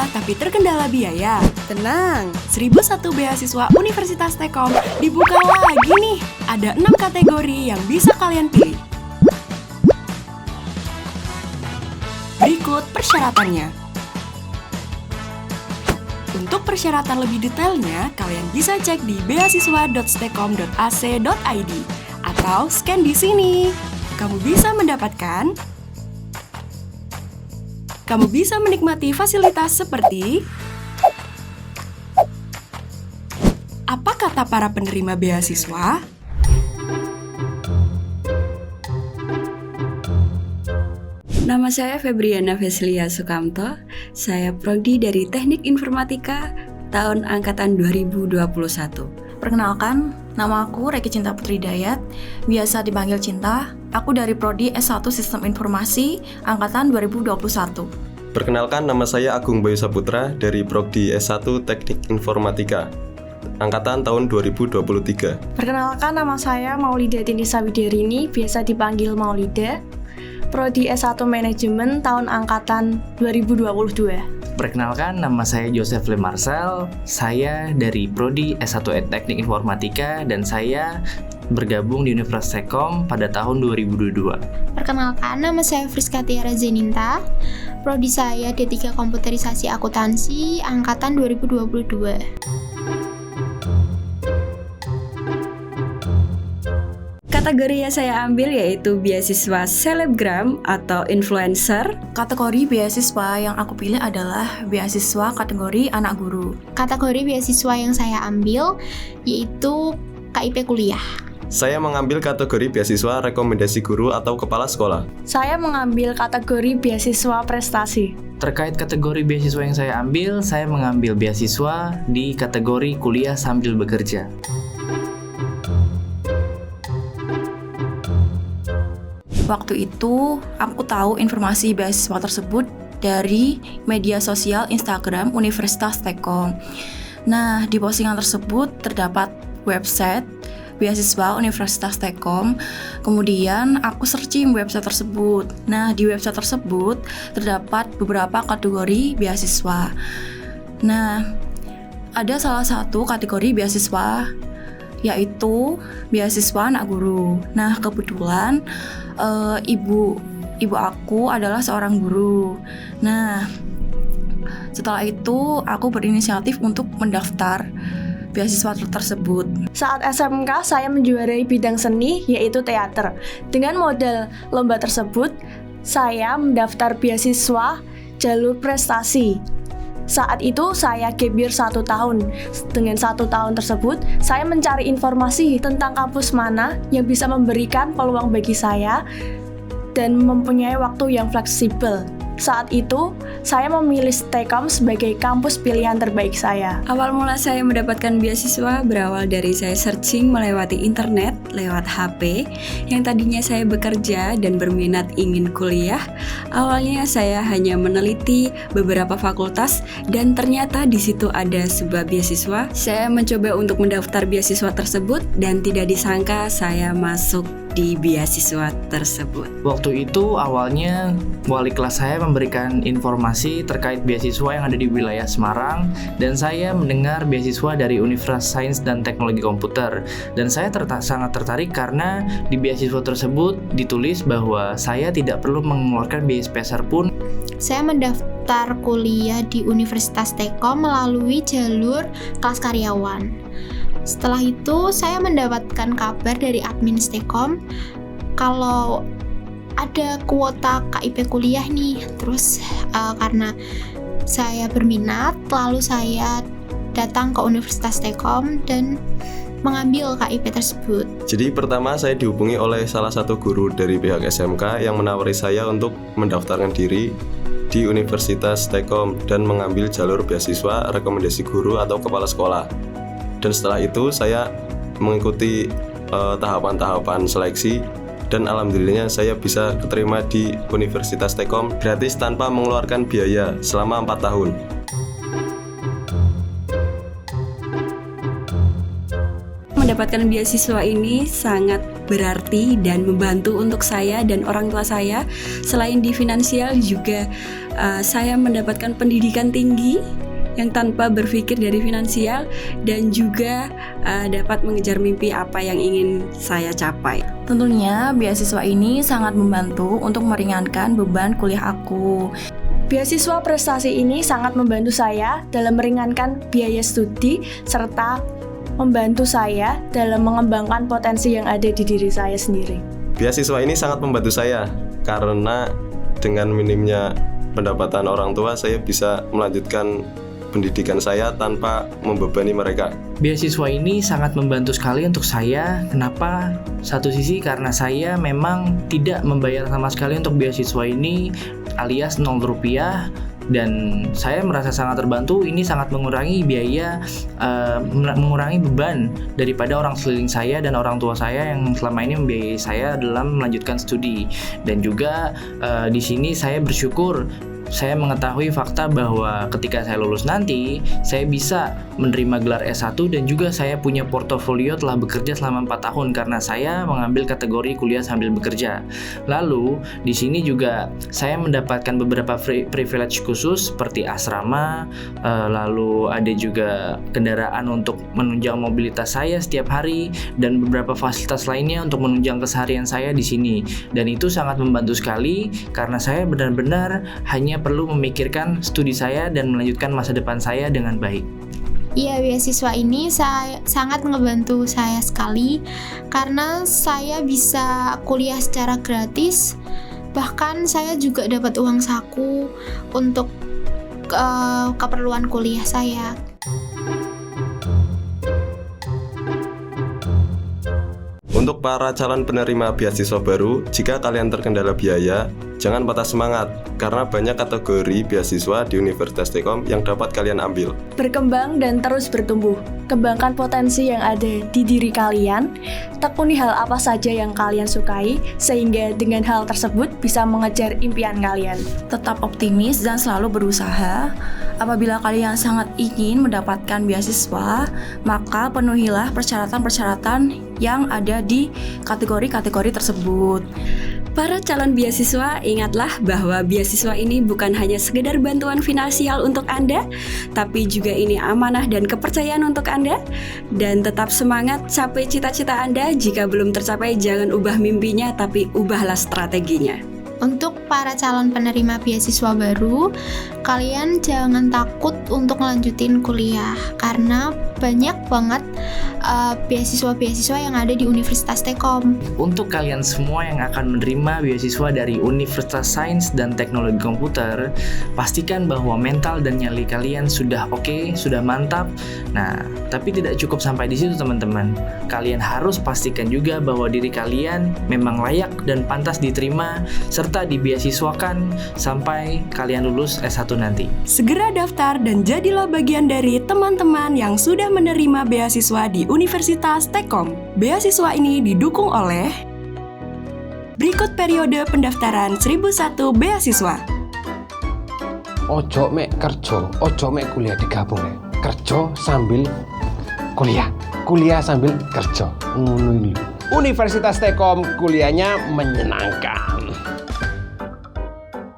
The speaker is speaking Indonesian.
kuliah tapi terkendala biaya? Tenang, 1001 beasiswa Universitas Tekkom dibuka lagi nih. Ada 6 kategori yang bisa kalian pilih. Berikut persyaratannya. Untuk persyaratan lebih detailnya, kalian bisa cek di beasiswa.stekkom.ac.id atau scan di sini. Kamu bisa menikmati fasilitas seperti apa kata para penerima beasiswa? Nama saya Febriana Veslia Sukamto. Saya prodi dari Teknik Informatika tahun angkatan 2021. Perkenalkan, nama aku Reki Cinta Putri Dayat, biasa dipanggil Cinta. Aku dari prodi S1 Sistem Informasi angkatan 2021. Perkenalkan, nama saya Agung Bayu Saputra dari prodi S1 Teknik Informatika angkatan tahun 2023. Perkenalkan, nama saya Maulida Tinisa Widerini, biasa dipanggil Maulida, prodi S1 Manajemen tahun angkatan 2022. Perkenalkan, nama saya Joseph Le Marcel. Saya dari prodi S1 Teknik Informatika dan saya bergabung di Universitas Tekkom pada tahun 2022. Perkenalkan, nama saya Friska Tiara Zeninta. Prodi saya D3 Komputerisasi Akuntansi angkatan 2022. Kategori yang saya ambil yaitu beasiswa selebgram atau influencer. Kategori beasiswa yang aku pilih adalah beasiswa kategori anak guru. Kategori beasiswa yang saya ambil yaitu KIP kuliah. Saya mengambil kategori beasiswa rekomendasi guru atau kepala sekolah. Saya mengambil kategori beasiswa prestasi. Terkait kategori beasiswa yang saya mengambil beasiswa di kategori kuliah sambil bekerja. Waktu itu, aku tahu informasi beasiswa tersebut dari media sosial Instagram Universitas Tekkom. Nah, di postingan tersebut terdapat website beasiswa Universitas Tekkom. Kemudian aku searching website tersebut. Nah, di website tersebut terdapat beberapa kategori beasiswa. Nah, ada salah satu kategori beasiswa yaitu beasiswa anak guru. Nah, kebetulan ibu aku adalah seorang guru. Nah, setelah itu aku berinisiatif untuk mendaftar beasiswa tersebut. Saat SMK, saya menjuarai bidang seni, yaitu teater. Dengan modal lomba tersebut, saya mendaftar beasiswa jalur prestasi. Saat itu saya gap year 1 tahun. Dengan 1 tahun tersebut, saya mencari informasi tentang kampus mana yang bisa memberikan peluang bagi saya dan mempunyai waktu yang fleksibel. Saat itu, saya memilih Tekkom sebagai kampus pilihan terbaik saya. Awal mula saya mendapatkan beasiswa berawal dari saya searching melewati internet lewat HP. Yang tadinya saya bekerja dan berminat ingin kuliah. Awalnya saya hanya meneliti beberapa fakultas dan ternyata di situ ada sebuah beasiswa. Saya mencoba untuk mendaftar beasiswa tersebut dan tidak disangka saya masuk di beasiswa tersebut. Waktu itu awalnya wali kelas saya memberikan informasi terkait beasiswa yang ada di wilayah Semarang dan saya mendengar beasiswa dari Universitas Sains dan Teknologi Komputer dan saya sangat tertarik karena di beasiswa tersebut ditulis bahwa saya tidak perlu mengeluarkan biaya sebesar pun. Saya mendaftar kuliah di Universitas Tekkom melalui jalur kelas karyawan. Setelah itu, saya mendapatkan kabar dari admin Tekkom kalau ada kuota KIP kuliah nih. Terus karena saya berminat, lalu saya datang ke Universitas Tekkom dan mengambil KIP tersebut. Jadi pertama saya dihubungi oleh salah satu guru dari pihak SMK yang menawari saya untuk mendaftarkan diri di Universitas Tekkom dan mengambil jalur beasiswa rekomendasi guru atau kepala sekolah. Dan setelah itu saya mengikuti tahapan-tahapan seleksi dan alhamdulillahnya saya bisa keterima di Universitas Tekkom gratis tanpa mengeluarkan biaya selama 4 tahun. mendapatkan beasiswa ini sangat berarti dan membantu untuk saya dan orang tua saya. Selain di finansial juga saya mendapatkan pendidikan tinggi yang tanpa berpikir dari finansial, dan juga dapat mengejar mimpi apa yang ingin saya capai. Tentunya beasiswa ini sangat membantu untuk meringankan beban kuliah aku. Beasiswa prestasi ini sangat membantu saya dalam meringankan biaya studi serta membantu saya dalam mengembangkan potensi yang ada di diri saya sendiri. Beasiswa ini sangat membantu saya karena dengan minimnya pendapatan orang tua, saya bisa melanjutkan pendidikan saya tanpa membebani mereka. Beasiswa ini sangat membantu sekali untuk saya. Kenapa? Satu sisi karena saya memang tidak membayar sama sekali untuk beasiswa ini, alias 0 rupiah, dan saya merasa sangat terbantu. Ini sangat mengurangi biaya, mengurangi beban daripada orang sekeliling saya dan orang tua saya yang selama ini membiayai saya dalam melanjutkan studi. Dan juga di sini saya bersyukur saya mengetahui fakta bahwa ketika saya lulus nanti, saya bisa menerima gelar S1 dan juga saya punya portofolio telah bekerja selama 4 tahun karena saya mengambil kategori kuliah sambil bekerja. Lalu, di sini juga saya mendapatkan beberapa privilege khusus seperti asrama, lalu ada juga kendaraan untuk menunjang mobilitas saya setiap hari dan beberapa fasilitas lainnya untuk menunjang keseharian saya di sini. Dan itu sangat membantu sekali karena saya benar-benar hanya perlu memikirkan studi saya dan melanjutkan masa depan saya dengan baik. Iya, beasiswa ini sangat ngebantu saya sekali karena saya bisa kuliah secara gratis. Bahkan saya juga dapat uang saku untuk keperluan kuliah saya. Untuk para calon penerima beasiswa baru, jika kalian terkendala biaya, jangan patah semangat, karena banyak kategori beasiswa di Universitas Telkom yang dapat kalian ambil. Berkembang dan terus bertumbuh. Kembangkan potensi yang ada di diri kalian, tekuni hal apa saja yang kalian sukai, sehingga dengan hal tersebut bisa mengejar impian kalian. Tetap optimis dan selalu berusaha. Apabila kalian sangat ingin mendapatkan beasiswa, maka penuhilah persyaratan-persyaratan yang ada di kategori-kategori tersebut. Para calon beasiswa, ingatlah bahwa beasiswa ini bukan hanya sekedar bantuan finansial untuk Anda, tapi juga ini amanah dan kepercayaan untuk Anda. Dan tetap semangat capai cita-cita Anda. Jika belum tercapai, jangan ubah mimpinya, tapi ubahlah strateginya. Untuk para calon penerima beasiswa baru, kalian jangan takut untuk ngelanjutin kuliah karena banyak banget beasiswa-beasiswa yang ada di Universitas Telkom. Untuk kalian semua yang akan menerima beasiswa dari Universitas Sains dan Teknologi Komputer, pastikan bahwa mental dan nyali kalian sudah oke, sudah mantap. Nah, tapi tidak cukup sampai di situ teman-teman. Kalian harus pastikan juga bahwa diri kalian memang layak dan pantas diterima serta dibeasiswakan sampai kalian lulus S1 nanti. Segera daftar dan jadilah bagian dari teman-teman yang sudah menerima beasiswa di Universitas Telkom. Beasiswa ini didukung oleh berikut periode pendaftaran 1001 beasiswa. Ojo mek kerja, ojo mek kuliah digabung ya. Kerja sambil kuliah, kuliah sambil kerja. Ngono ini. Universitas Telkom kuliahnya menyenangkan.